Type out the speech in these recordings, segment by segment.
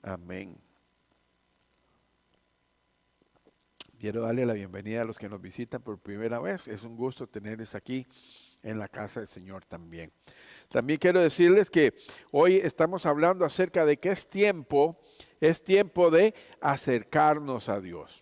Amén. Quiero darle la bienvenida a los que nos visitan por primera vez. Es un gusto tenerles aquí en la casa del Señor también. También quiero decirles que hoy estamos hablando acerca de que es tiempo de acercarnos a Dios.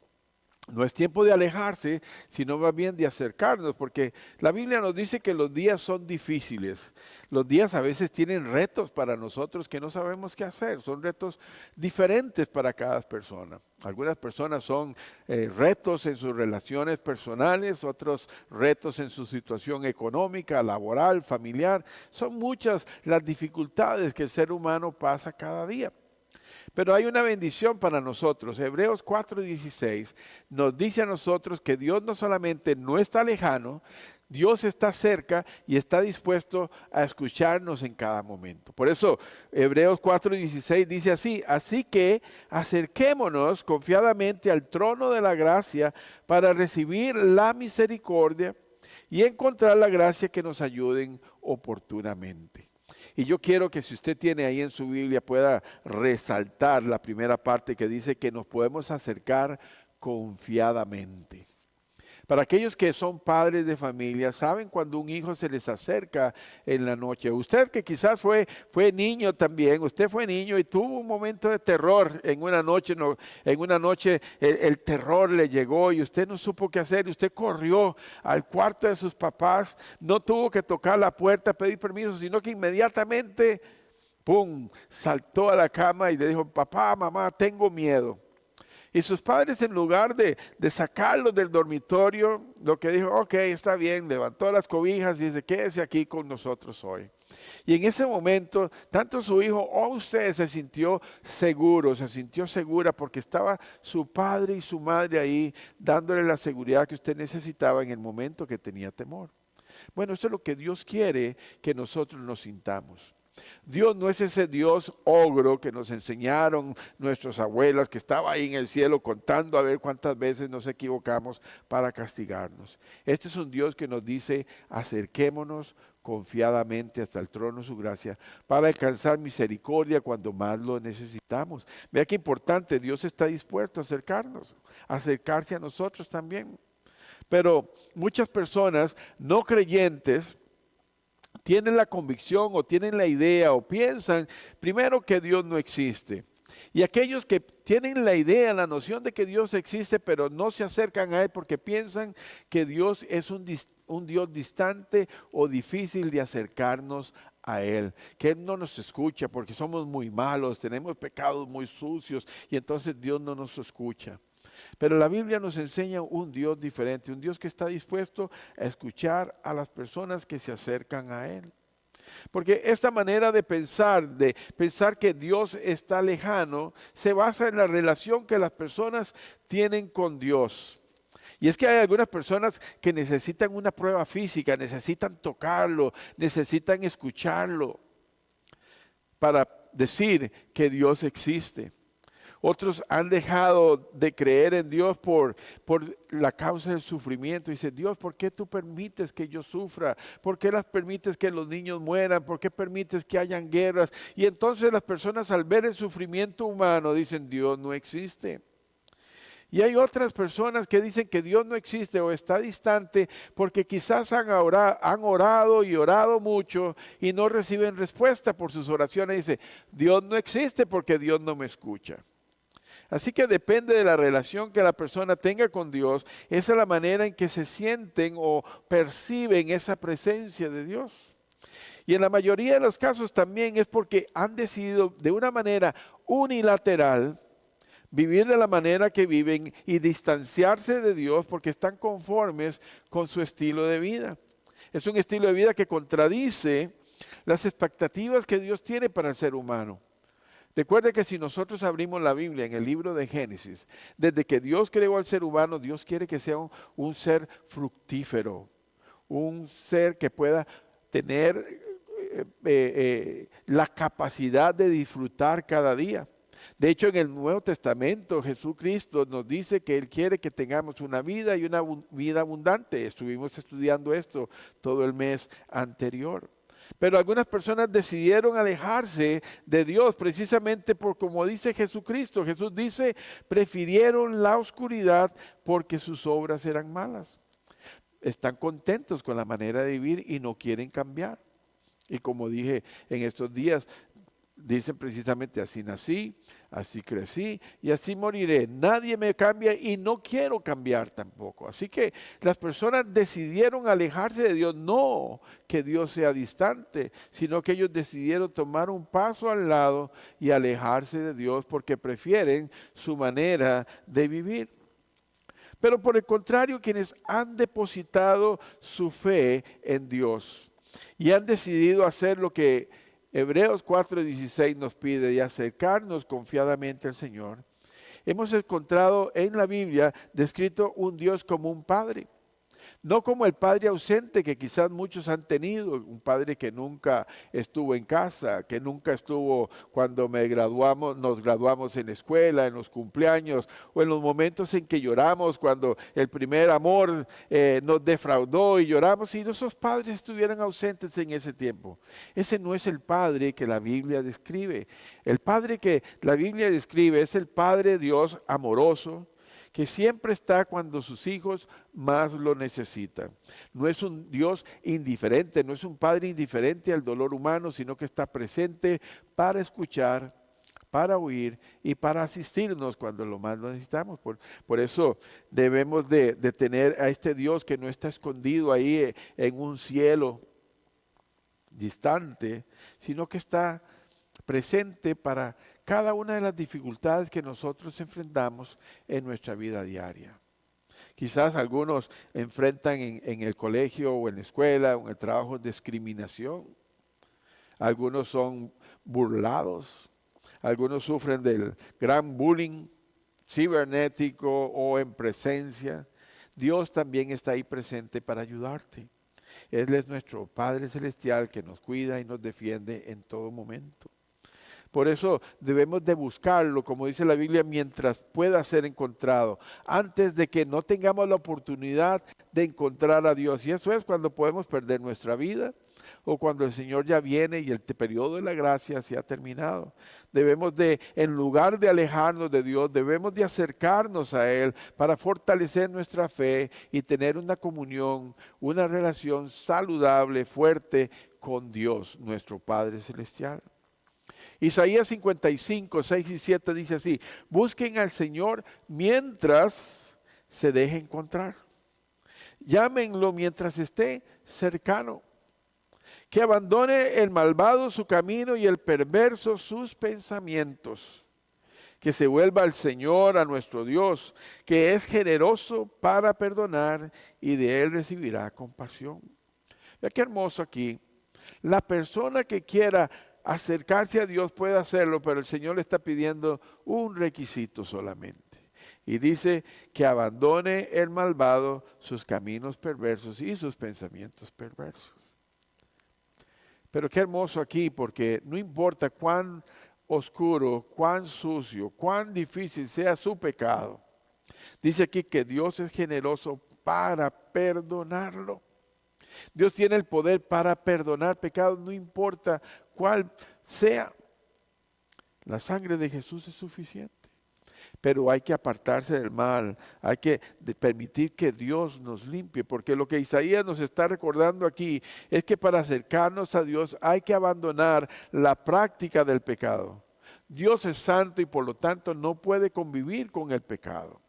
No es tiempo de alejarse, sino más bien de acercarnos, porque la Biblia nos dice que los días son difíciles. Los días a veces tienen retos para nosotros que no sabemos qué hacer. Son retos diferentes para cada persona. Algunas personas son retos en sus relaciones personales, otros retos en su situación económica, laboral, familiar. Son muchas las dificultades que el ser humano pasa cada día. Pero hay una bendición para nosotros. Hebreos 4:16 nos dice a nosotros que Dios no solamente no está lejano, Dios está cerca y está dispuesto a escucharnos en cada momento. Por eso Hebreos 4:16 dice así que acerquémonos confiadamente al trono de la gracia para recibir la misericordia y encontrar la gracia que nos ayude oportunamente. Y yo quiero que si usted tiene ahí en su Biblia pueda resaltar la primera parte que dice que nos podemos acercar confiadamente. Para aquellos que son padres de familia, saben cuando un hijo se les acerca en la noche. Usted que quizás fue niño también, usted fue niño y tuvo un momento de terror en una noche, el terror le llegó y usted no supo qué hacer y usted corrió al cuarto de sus papás, no tuvo que tocar la puerta, pedir permiso, sino que inmediatamente, ¡pum!, saltó a la cama y le dijo, papá, mamá, tengo miedo. Y sus padres, en lugar de sacarlo del dormitorio, lo que dijo, ok, está bien, levantó las cobijas y dice, quédese aquí con nosotros hoy. Y en ese momento, tanto su hijo o usted se sintió seguro, se sintió segura porque estaba su padre y su madre ahí dándole la seguridad que usted necesitaba en el momento que tenía temor. Bueno, eso es lo que Dios quiere que nosotros nos sintamos. Dios no es ese Dios ogro que nos enseñaron nuestras abuelas, que estaba ahí en el cielo contando a ver cuántas veces nos equivocamos para castigarnos. Este es un Dios que nos dice, acerquémonos confiadamente hasta el trono de su gracia para alcanzar misericordia cuando más lo necesitamos. Vea qué importante, Dios está dispuesto a acercarse a nosotros también. Pero muchas personas no creyentes tienen la convicción o tienen la idea o piensan primero que Dios no existe. Y aquellos que tienen la idea, la noción de que Dios existe, pero no se acercan a Él porque piensan que Dios es un Dios distante o difícil de acercarnos a Él, que Él no nos escucha porque somos muy malos, tenemos pecados muy sucios y entonces Dios no nos escucha. Pero la Biblia nos enseña un Dios diferente, un Dios que está dispuesto a escuchar a las personas que se acercan a Él. Porque esta manera de pensar que Dios está lejano, se basa en la relación que las personas tienen con Dios. Y es que hay algunas personas que necesitan una prueba física, necesitan tocarlo, necesitan escucharlo para decir que Dios existe. Otros han dejado de creer en Dios por la causa del sufrimiento. Dice, Dios, ¿por qué tú permites que yo sufra? ¿Por qué las permites que los niños mueran? ¿Por qué permites que hayan guerras? Y entonces las personas al ver el sufrimiento humano dicen, Dios no existe. Y hay otras personas que dicen que Dios no existe o está distante porque quizás han orado y orado mucho y no reciben respuesta por sus oraciones. Dice, Dios no existe porque Dios no me escucha. Así que depende de la relación que la persona tenga con Dios, esa es la manera en que se sienten o perciben esa presencia de Dios. Y en la mayoría de los casos también es porque han decidido de una manera unilateral vivir de la manera que viven y distanciarse de Dios porque están conformes con su estilo de vida. Es un estilo de vida que contradice las expectativas que Dios tiene para el ser humano. Recuerde que si nosotros abrimos la Biblia en el libro de Génesis, desde que Dios creó al ser humano, Dios quiere que sea un ser fructífero, un ser que pueda tener la capacidad de disfrutar cada día. De hecho, en el Nuevo Testamento, Jesucristo nos dice que Él quiere que tengamos una vida y una vida abundante. Estuvimos estudiando esto todo el mes anterior. Pero algunas personas decidieron alejarse de Dios precisamente por como dice Jesucristo. Jesús dice, prefirieron la oscuridad porque sus obras eran malas. Están contentos con la manera de vivir y no quieren cambiar. Y como dije en estos días, dicen precisamente así nací, así crecí y así moriré. Nadie me cambia y no quiero cambiar tampoco. Así que las personas decidieron alejarse de Dios, no que Dios sea distante, sino que ellos decidieron tomar un paso al lado y alejarse de Dios porque prefieren su manera de vivir. Pero por el contrario, quienes han depositado su fe en Dios y han decidido hacer lo que Hebreos 4:16 nos pide, de acercarnos confiadamente al Señor, hemos encontrado en la Biblia descrito un Dios como un Padre. No como el padre ausente que quizás muchos han tenido, un padre que nunca estuvo en casa, que nunca estuvo cuando nos graduamos en la escuela, en los cumpleaños o en los momentos en que lloramos, cuando el primer amor nos defraudó y lloramos y esos padres estuvieran ausentes en ese tiempo. Ese no es el padre que la Biblia describe. El padre que la Biblia describe es el Padre Dios amoroso, que siempre está cuando sus hijos más lo necesitan. No es un Dios indiferente, no es un Padre indiferente al dolor humano, sino que está presente para escuchar, para oír y para asistirnos cuando lo más lo necesitamos. Por eso debemos de tener a este Dios que no está escondido ahí en un cielo distante, sino que está presente para cada una de las dificultades que nosotros enfrentamos en nuestra vida diaria. Quizás algunos enfrentan en el colegio o en la escuela o en el trabajo discriminación. Algunos son burlados. Algunos sufren del gran bullying cibernético o en presencia. Dios también está ahí presente para ayudarte. Él es nuestro Padre Celestial que nos cuida y nos defiende en todo momento. Por eso debemos de buscarlo, como dice la Biblia, mientras pueda ser encontrado, antes de que no tengamos la oportunidad de encontrar a Dios. Y eso es cuando podemos perder nuestra vida o cuando el Señor ya viene y el periodo de la gracia se ha terminado. Debemos de, en lugar de alejarnos de Dios, debemos de acercarnos a Él para fortalecer nuestra fe y tener una comunión, una relación saludable, fuerte con Dios, nuestro Padre Celestial. Isaías 55, 6 y 7 dice así, busquen al Señor mientras se deje encontrar. Llámenlo mientras esté cercano. Que abandone el malvado su camino y el perverso sus pensamientos. Que se vuelva al Señor, a nuestro Dios, que es generoso para perdonar y de Él recibirá compasión. Vea qué hermoso aquí. La persona que quiera acercarse a Dios puede hacerlo, pero el Señor le está pidiendo un requisito solamente. Y dice que abandone el malvado sus caminos perversos y sus pensamientos perversos. Pero qué hermoso aquí, porque no importa cuán oscuro, cuán sucio, cuán difícil sea su pecado. Dice aquí que Dios es generoso para perdonarlo. Dios tiene el poder para perdonar pecados, no importa cuál sea. La sangre de Jesús es suficiente. Pero hay que apartarse del mal, hay que permitir que Dios nos limpie, porque lo que Isaías nos está recordando aquí es que para acercarnos a Dios hay que abandonar la práctica del pecado. Dios es santo y por lo tanto no puede convivir con el pecado.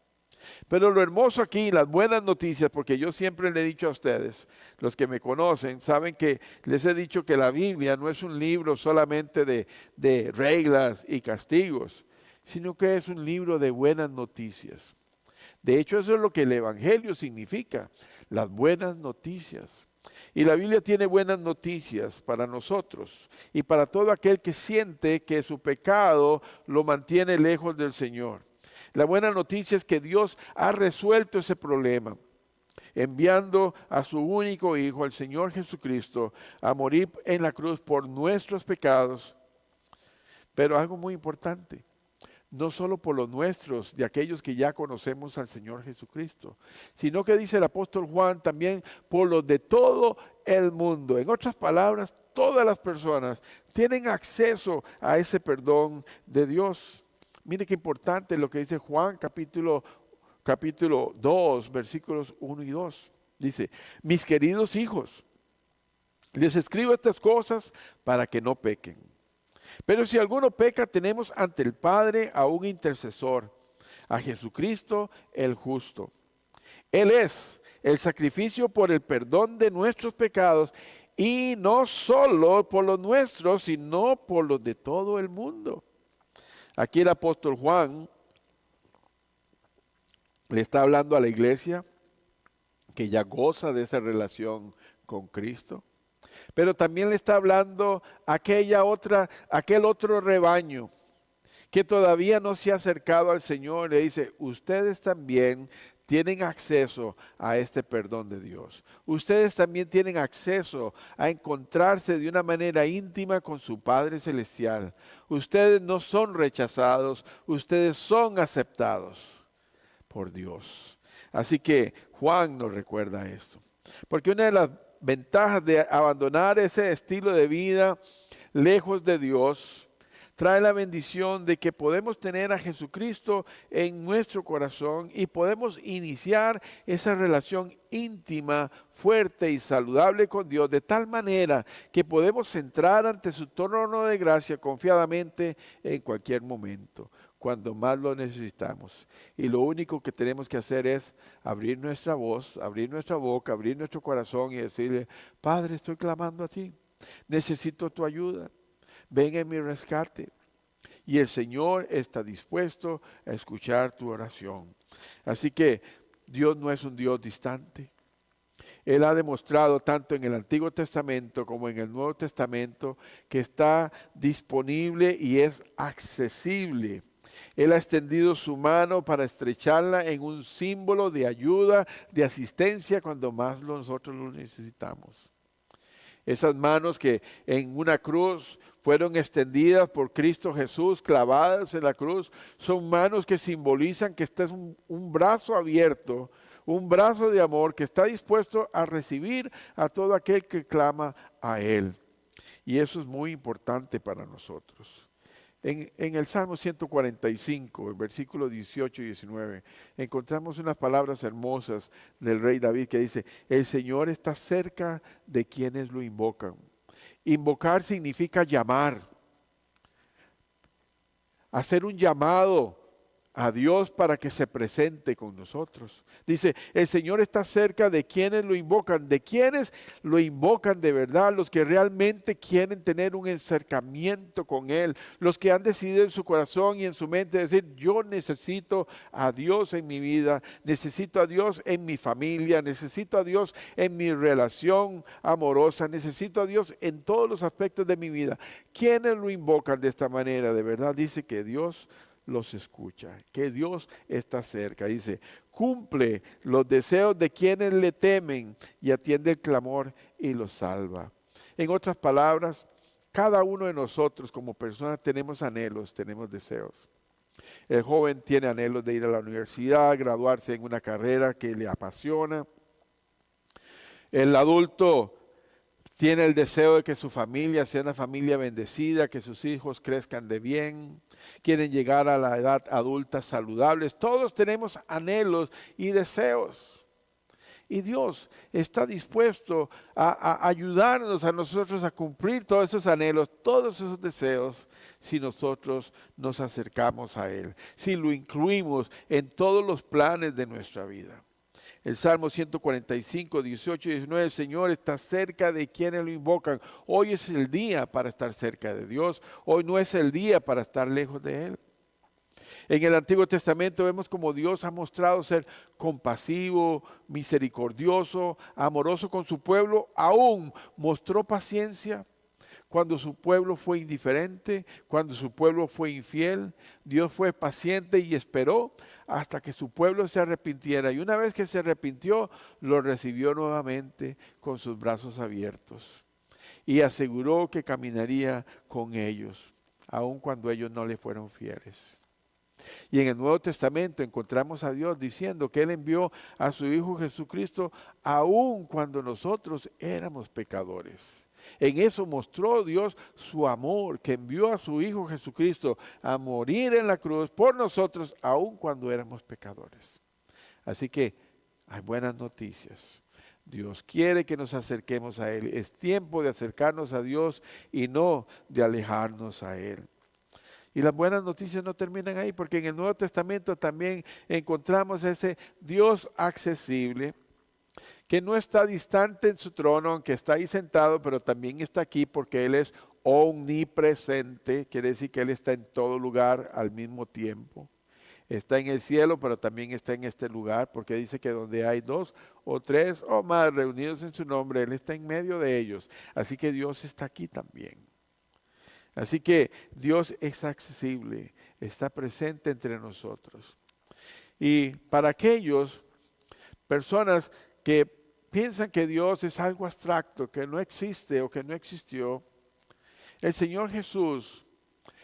Pero lo hermoso aquí, las buenas noticias, porque yo siempre le he dicho a ustedes, los que me conocen, saben que les he dicho que la Biblia no es un libro solamente de reglas y castigos, sino que es un libro de buenas noticias. De hecho, eso es lo que el Evangelio significa, las buenas noticias. Y la Biblia tiene buenas noticias para nosotros y para todo aquel que siente que su pecado lo mantiene lejos del Señor. La buena noticia es que Dios ha resuelto ese problema, enviando a su único Hijo, el Señor Jesucristo, a morir en la cruz por nuestros pecados. Pero algo muy importante, no solo por los nuestros, de aquellos que ya conocemos al Señor Jesucristo, sino que dice el apóstol Juan también por los de todo el mundo. En otras palabras, todas las personas tienen acceso a ese perdón de Dios. Mire qué importante lo que dice Juan capítulo 2, versículos 1 y 2. Dice, mis queridos hijos, les escribo estas cosas para que no pequen. Pero si alguno peca, tenemos ante el Padre a un intercesor, a Jesucristo el justo. Él es el sacrificio por el perdón de nuestros pecados, y no solo por los nuestros, sino por los de todo el mundo. Aquí el apóstol Juan le está hablando a la iglesia que ya goza de esa relación con Cristo. Pero también le está hablando a aquel otro rebaño que todavía no se ha acercado al Señor. Le dice, ustedes también tienen acceso a este perdón de Dios. Ustedes también tienen acceso a encontrarse de una manera íntima con su Padre Celestial. Ustedes no son rechazados, ustedes son aceptados por Dios. Así que Juan nos recuerda esto. Porque una de las ventajas de abandonar ese estilo de vida lejos de Dios trae la bendición de que podemos tener a Jesucristo en nuestro corazón y podemos iniciar esa relación íntima, fuerte y saludable con Dios, de tal manera que podemos entrar ante su trono de gracia confiadamente en cualquier momento, cuando más lo necesitamos. Y lo único que tenemos que hacer es abrir nuestra voz, abrir nuestra boca, abrir nuestro corazón y decirle, Padre, estoy clamando a ti, necesito tu ayuda. Ven en mi rescate. Y el Señor está dispuesto a escuchar tu oración. Así que Dios no es un Dios distante. Él ha demostrado tanto en el Antiguo Testamento como en el Nuevo Testamento que está disponible y es accesible. Él ha extendido su mano para estrecharla en un símbolo de ayuda, de asistencia cuando más nosotros lo necesitamos. Esas manos que en una cruz fueron extendidas por Cristo Jesús, clavadas en la cruz, son manos que simbolizan que este es un brazo abierto, un brazo de amor que está dispuesto a recibir a todo aquel que clama a Él. Y eso es muy importante para nosotros. En el Salmo 145, el versículo 18 y 19, encontramos unas palabras hermosas del rey David que dice, el Señor está cerca de quienes lo invocan. Invocar significa llamar, hacer un llamado a Dios para que se presente con nosotros. Dice, el Señor está cerca de quienes lo invocan. ¿De quienes lo invocan de verdad? Los que realmente quieren tener un acercamiento con Él. Los que han decidido en su corazón y en su mente decir, yo necesito a Dios en mi vida, necesito a Dios en mi familia, necesito a Dios en mi relación amorosa, necesito a Dios en todos los aspectos de mi vida. ¿Quiénes lo invocan de esta manera? De verdad dice que Dios los escucha, que Dios está cerca. Dice, cumple los deseos de quienes le temen y atiende el clamor y los salva. En otras palabras, cada uno de nosotros como personas tenemos anhelos, tenemos deseos. El joven tiene anhelos de ir a la universidad, graduarse en una carrera que le apasiona. El adulto tiene el deseo de que su familia sea una familia bendecida, que sus hijos crezcan de bien, quieren llegar a la edad adulta saludables. Todos tenemos anhelos y deseos. Y Dios está dispuesto a ayudarnos a nosotros a cumplir todos esos anhelos, todos esos deseos, si nosotros nos acercamos a Él, si lo incluimos en todos los planes de nuestra vida. El Salmo 145, 18 y 19, el Señor está cerca de quienes lo invocan. Hoy es el día para estar cerca de Dios. Hoy no es el día para estar lejos de Él. En el Antiguo Testamento vemos como Dios ha mostrado ser compasivo, misericordioso, amoroso con su pueblo. Aún mostró paciencia cuando su pueblo fue indiferente, cuando su pueblo fue infiel. Dios fue paciente y esperó hasta que su pueblo se arrepintiera. Y una vez que se arrepintió, lo recibió nuevamente con sus brazos abiertos. Y aseguró que caminaría con ellos, aun cuando ellos no le fueron fieles. Y en el Nuevo Testamento encontramos a Dios diciendo que Él envió a su Hijo Jesucristo aun cuando nosotros éramos pecadores. En eso mostró Dios su amor, que envió a su Hijo Jesucristo a morir en la cruz por nosotros, aun cuando éramos pecadores. Así que hay buenas noticias. Dios quiere que nos acerquemos a Él. Es tiempo de acercarnos a Dios y no de alejarnos a Él. Y las buenas noticias no terminan ahí, porque en el Nuevo Testamento también encontramos ese Dios accesible, que no está distante en su trono, aunque está ahí sentado, pero también está aquí porque Él es omnipresente, quiere decir que Él está en todo lugar al mismo tiempo. Está en el cielo, pero también está en este lugar, porque dice que donde hay dos o tres o más reunidos en su nombre, Él está en medio de ellos. Así que Dios está aquí también. Así que Dios es accesible, está presente entre nosotros. Y para aquellos personas que piensan que Dios es algo abstracto, que no existe o que no existió, el Señor Jesús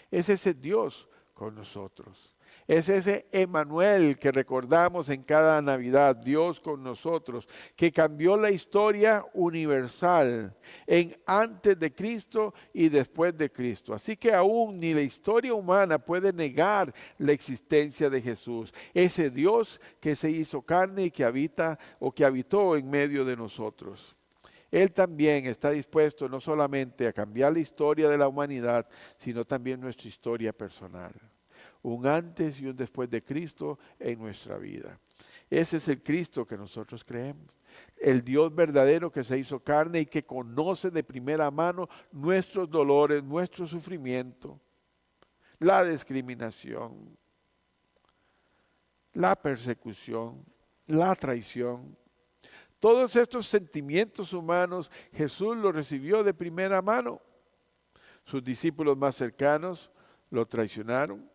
es ese Dios con nosotros. Es ese Emmanuel que recordamos en cada Navidad, Dios con nosotros, que cambió la historia universal en antes de Cristo y después de Cristo. Así que aún ni la historia humana puede negar la existencia de Jesús, ese Dios que se hizo carne y que habita o que habitó en medio de nosotros. Él también está dispuesto no solamente a cambiar la historia de la humanidad, sino también nuestra historia personal. Un antes y un después de Cristo en nuestra vida. Ese es el Cristo que nosotros creemos. El Dios verdadero que se hizo carne y que conoce de primera mano nuestros dolores, nuestro sufrimiento, la discriminación, la persecución, la traición. Todos estos sentimientos humanos Jesús los recibió de primera mano. Sus discípulos más cercanos lo traicionaron.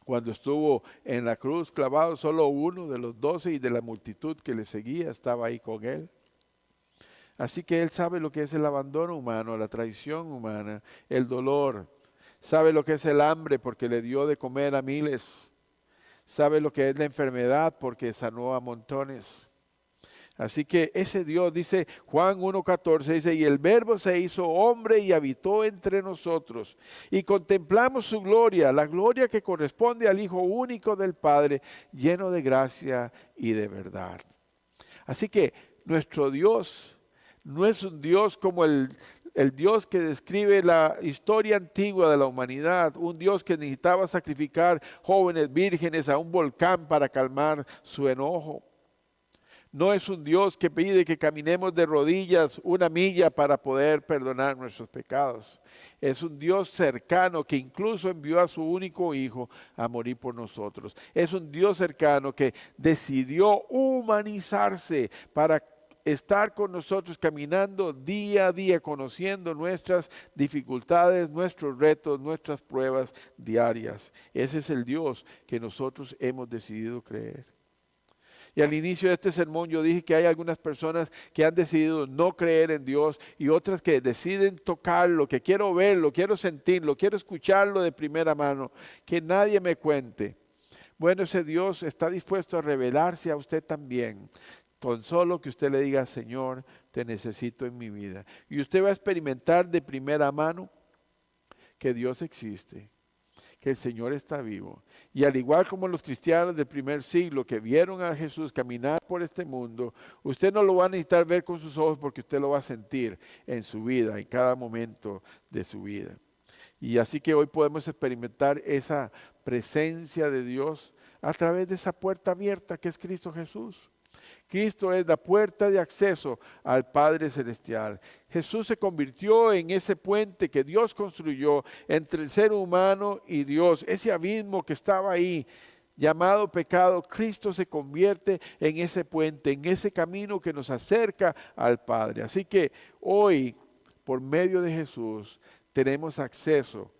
Cuando estuvo en la cruz clavado, solo uno de los 12 y de la multitud que le seguía estaba ahí con él. Así que él sabe lo que es el abandono humano, la traición humana, el dolor. Sabe lo que es el hambre porque le dio de comer a miles. Sabe lo que es la enfermedad porque sanó a montones. Así que ese Dios, dice Juan 1:14, dice, y el Verbo se hizo hombre y habitó entre nosotros. Y contemplamos su gloria, la gloria que corresponde al Hijo único del Padre, lleno de gracia y de verdad. Así que nuestro Dios no es un Dios como el Dios que describe la historia antigua de la humanidad, un Dios que necesitaba sacrificar jóvenes vírgenes a un volcán para calmar su enojo. No es un Dios que pide que caminemos de rodillas 1 milla para poder perdonar nuestros pecados. Es un Dios cercano que incluso envió a su único Hijo a morir por nosotros. Es un Dios cercano que decidió humanizarse para estar con nosotros caminando día a día, conociendo nuestras dificultades, nuestros retos, nuestras pruebas diarias. Ese es el Dios que nosotros hemos decidido creer. Y al inicio de este sermón yo dije que hay algunas personas que han decidido no creer en Dios y otras que deciden tocarlo, que quiero verlo, quiero sentirlo, quiero escucharlo de primera mano, que nadie me cuente. Bueno, ese Dios está dispuesto a revelarse a usted también. Tan solo que usted le diga, Señor, te necesito en mi vida. Y usted va a experimentar de primera mano que Dios existe, que el Señor está vivo. Y al igual como los cristianos del primer siglo que vieron a Jesús caminar por este mundo, usted no lo va a necesitar ver con sus ojos porque usted lo va a sentir en su vida, en cada momento de su vida. Y así que hoy podemos experimentar esa presencia de Dios a través de esa puerta abierta que es Cristo Jesús. Cristo es la puerta de acceso al Padre Celestial. Jesús se convirtió en ese puente que Dios construyó entre el ser humano y Dios. Ese abismo que estaba ahí, llamado pecado, Cristo se convierte en ese puente, en ese camino que nos acerca al Padre. Así que hoy, por medio de Jesús, tenemos acceso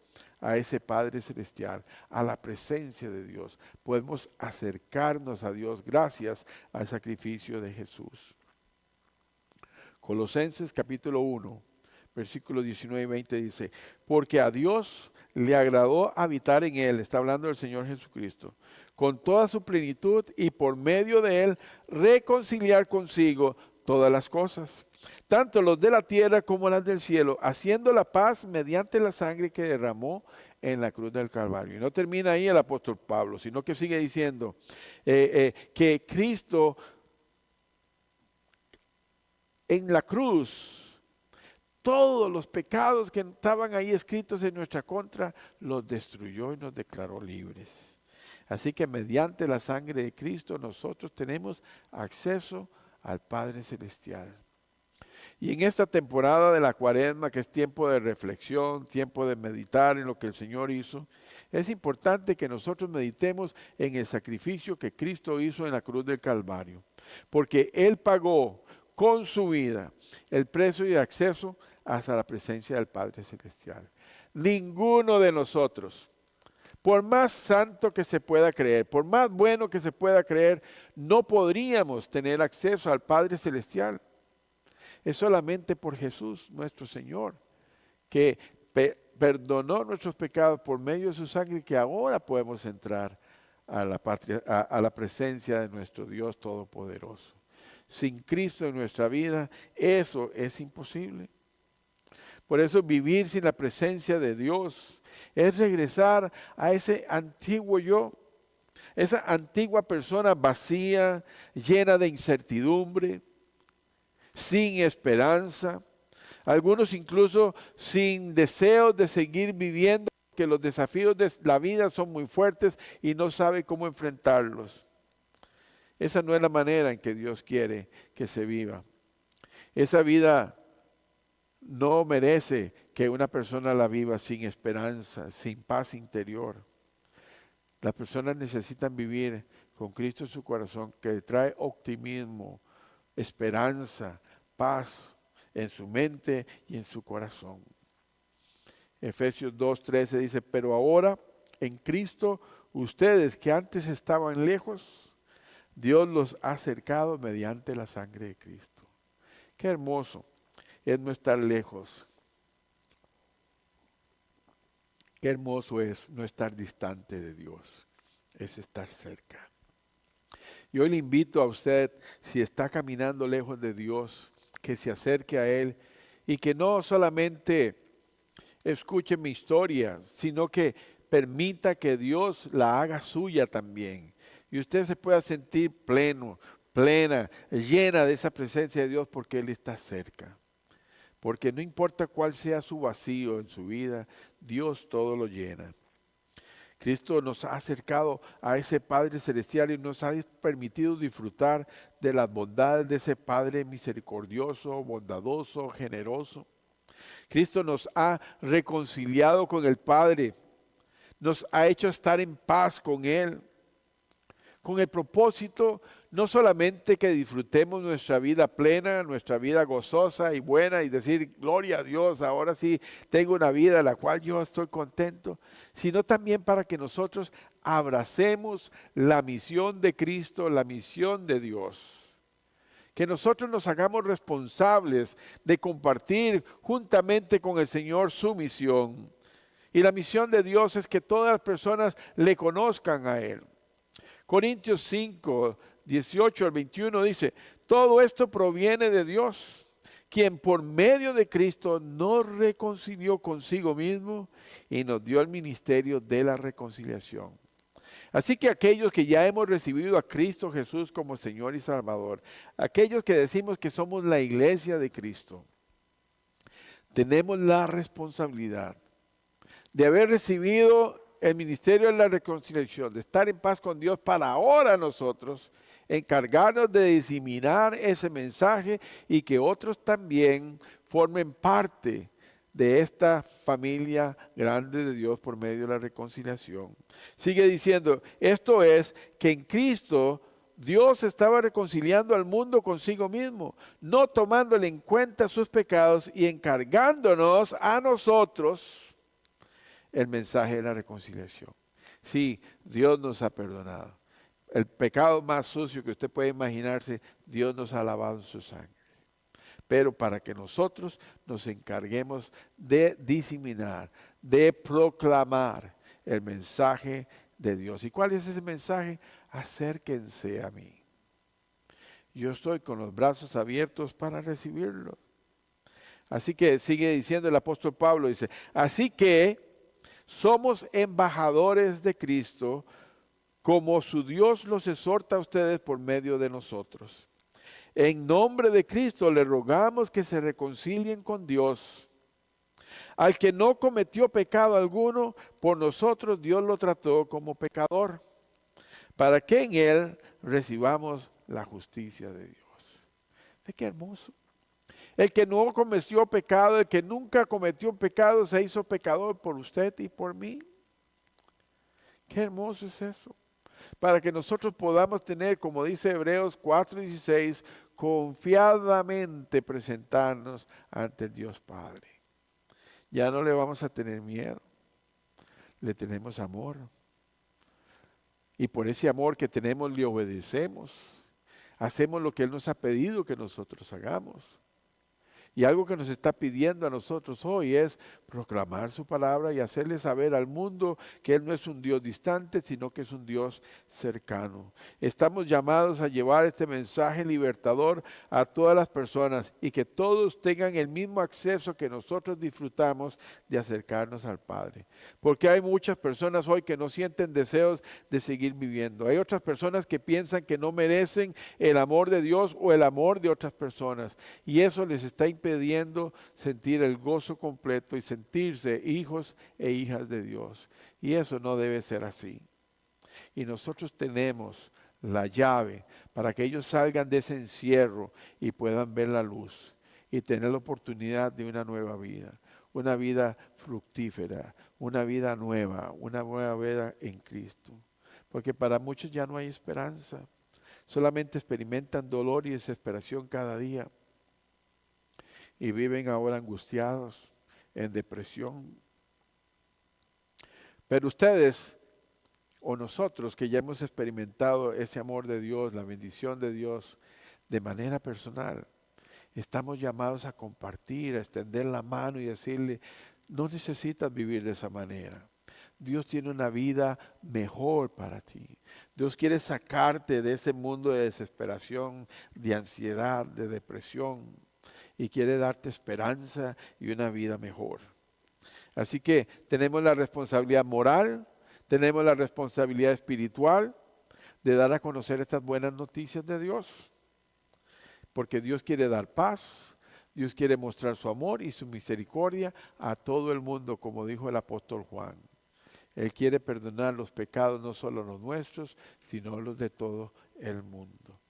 a ese Padre Celestial, a la presencia de Dios. Podemos acercarnos a Dios gracias al sacrificio de Jesús. Colosenses capítulo 1, versículos 19 y 20 dice, porque a Dios le agradó habitar en él, está hablando del Señor Jesucristo, con toda su plenitud y por medio de él reconciliar consigo todas las cosas, tanto los de la tierra como las del cielo, haciendo la paz mediante la sangre que derramó en la cruz del Calvario. Y no termina ahí el apóstol Pablo, sino que sigue diciendo que Cristo en la cruz, todos los pecados que estaban ahí escritos en nuestra contra, los destruyó y nos declaró libres. Así que mediante la sangre de Cristo nosotros tenemos acceso al Padre Celestial. Y en esta temporada de la Cuaresma, que es tiempo de reflexión, tiempo de meditar en lo que el Señor hizo, es importante que nosotros meditemos en el sacrificio que Cristo hizo en la cruz del Calvario. Porque Él pagó con su vida el precio y acceso hasta la presencia del Padre Celestial. Ninguno de nosotros, por más santo que se pueda creer, por más bueno que se pueda creer, no podríamos tener acceso al Padre Celestial. Es solamente por Jesús, nuestro Señor, que perdonó nuestros pecados por medio de su sangre, que ahora podemos entrar a la presencia de nuestro Dios Todopoderoso. Sin Cristo en nuestra vida, eso es imposible. Por eso vivir sin la presencia de Dios es regresar a ese antiguo yo, esa antigua persona vacía, llena de incertidumbre, sin esperanza, algunos incluso sin deseos de seguir viviendo, porque los desafíos de la vida son muy fuertes y no sabe cómo enfrentarlos. Esa no es la manera en que Dios quiere que se viva. Esa vida no merece que una persona la viva sin esperanza, sin paz interior. Las personas necesitan vivir con Cristo en su corazón, que trae optimismo, esperanza, paz en su mente y en su corazón. Efesios 2:13 dice, pero ahora en Cristo, ustedes que antes estaban lejos, Dios los ha acercado mediante la sangre de Cristo. Qué hermoso es no estar lejos. Qué hermoso es no estar distante de Dios, es estar cerca. Y hoy le invito a usted, si está caminando lejos de Dios, que se acerque a Él y que no solamente escuche mi historia, sino que permita que Dios la haga suya también. Y usted se pueda sentir pleno, plena, llena de esa presencia de Dios porque Él está cerca. Porque no importa cuál sea su vacío en su vida, Dios todo lo llena. Cristo nos ha acercado a ese Padre Celestial y nos ha permitido disfrutar de las bondades de ese Padre misericordioso, bondadoso, generoso. Cristo nos ha reconciliado con el Padre, nos ha hecho estar en paz con Él, con el propósito no solamente que disfrutemos nuestra vida plena, nuestra vida gozosa y buena y decir, gloria a Dios, ahora sí tengo una vida en la cual yo estoy contento, sino también para que nosotros abracemos la misión de Cristo, la misión de Dios. Que nosotros nos hagamos responsables de compartir juntamente con el Señor su misión. Y la misión de Dios es que todas las personas le conozcan a Él. Corintios 5, 18 al 21 dice, todo esto proviene de Dios, quien por medio de Cristo nos reconcilió consigo mismo y nos dio el ministerio de la reconciliación. Así que aquellos que ya hemos recibido a Cristo Jesús como Señor y Salvador, aquellos que decimos que somos la iglesia de Cristo, tenemos la responsabilidad de haber recibido el ministerio de la reconciliación, de estar en paz con Dios para ahora nosotros encargarnos de diseminar ese mensaje y que otros también formen parte de esta familia grande de Dios por medio de la reconciliación. Sigue diciendo, esto es que en Cristo Dios estaba reconciliando al mundo consigo mismo, no tomándole en cuenta sus pecados y encargándonos a nosotros el mensaje de la reconciliación. Sí, Dios nos ha perdonado. El pecado más sucio que usted puede imaginarse, Dios nos ha lavado en su sangre. Pero para que nosotros nos encarguemos de diseminar, de proclamar el mensaje de Dios. ¿Y cuál es ese mensaje? Acérquense a mí. Yo estoy con los brazos abiertos para recibirlo. Así que sigue diciendo el apóstol Pablo, dice, así que somos embajadores de Cristo, como su Dios los exhorta a ustedes por medio de nosotros. En nombre de Cristo le rogamos que se reconcilien con Dios. Al que no cometió pecado alguno, por nosotros Dios lo trató como pecador, para que en él recibamos la justicia de Dios. ¿Ve qué hermoso? El que no cometió pecado, el que nunca cometió pecado, se hizo pecador por usted y por mí. Qué hermoso es eso. Para que nosotros podamos tener, como dice Hebreos 4:16, confiadamente presentarnos ante el Dios Padre. Ya no le vamos a tener miedo, le tenemos amor. Y por ese amor que tenemos le obedecemos. Hacemos lo que Él nos ha pedido que nosotros hagamos. Y algo que nos está pidiendo a nosotros hoy es proclamar su palabra y hacerle saber al mundo que Él no es un Dios distante, sino que es un Dios cercano. Estamos llamados a llevar este mensaje libertador a todas las personas y que todos tengan el mismo acceso que nosotros disfrutamos de acercarnos al Padre. Porque hay muchas personas hoy que no sienten deseos de seguir viviendo. Hay otras personas que piensan que no merecen el amor de Dios o el amor de otras personas. Y eso les está impidiendo sentir el gozo completo y sentirse hijos e hijas de Dios. Y eso no debe ser así. Y nosotros tenemos la llave para que ellos salgan de ese encierro y puedan ver la luz y tener la oportunidad de una nueva vida fructífera, una vida nueva, una nueva vida en Cristo. Porque para muchos ya no hay esperanza. Solamente experimentan dolor y desesperación cada día. Y viven ahora angustiados, en depresión. Pero ustedes o nosotros que ya hemos experimentado ese amor de Dios, la bendición de Dios de manera personal, estamos llamados a compartir, a extender la mano y decirle, no necesitas vivir de esa manera. Dios tiene una vida mejor para ti. Dios quiere sacarte de ese mundo de desesperación, de ansiedad, de depresión. Y quiere darte esperanza y una vida mejor. Así que tenemos la responsabilidad moral, tenemos la responsabilidad espiritual de dar a conocer estas buenas noticias de Dios. Porque Dios quiere dar paz, Dios quiere mostrar su amor y su misericordia a todo el mundo, como dijo el apóstol Juan. Él quiere perdonar los pecados, no solo los nuestros, sino los de todo el mundo.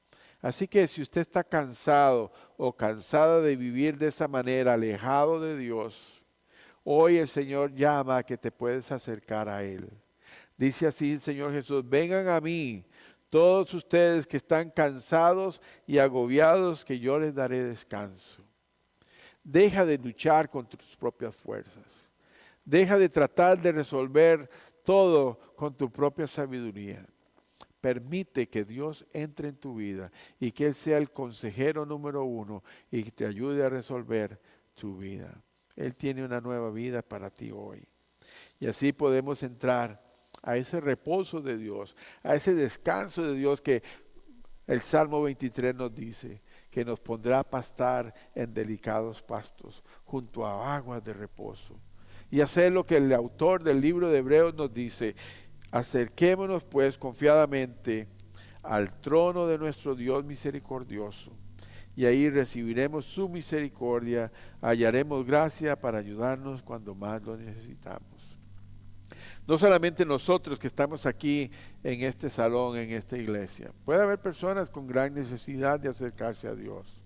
Así que si usted está cansado o cansada de vivir de esa manera, alejado de Dios, hoy el Señor llama a que te puedes acercar a Él. Dice así el Señor Jesús, vengan a mí todos ustedes que están cansados y agobiados, que yo les daré descanso. Deja de luchar con tus propias fuerzas. Deja de tratar de resolver todo con tu propia sabiduría. Permite que Dios entre en tu vida y que Él sea el consejero número 1 y que te ayude a resolver tu vida. Él tiene una nueva vida para ti hoy. Y así podemos entrar a ese reposo de Dios, a ese descanso de Dios que el Salmo 23 nos dice, que nos pondrá a pastar en delicados pastos, junto a aguas de reposo. Y hacer lo que el autor del libro de Hebreos nos dice, acerquémonos pues confiadamente al trono de nuestro Dios misericordioso y ahí recibiremos su misericordia, hallaremos gracia para ayudarnos cuando más lo necesitamos. No solamente nosotros que estamos aquí en este salón, en esta iglesia, puede haber personas con gran necesidad de acercarse a Dios,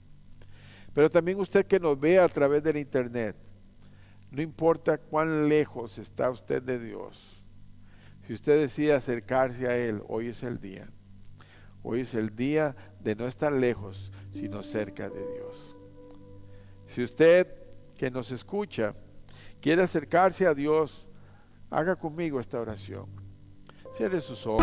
pero también usted que nos ve a través del internet, no importa cuán lejos está usted de Dios. Si usted decide acercarse a Él, hoy es el día. Hoy es el día de no estar lejos, sino cerca de Dios. Si usted que nos escucha quiere acercarse a Dios, haga conmigo esta oración. Cierre sus ojos.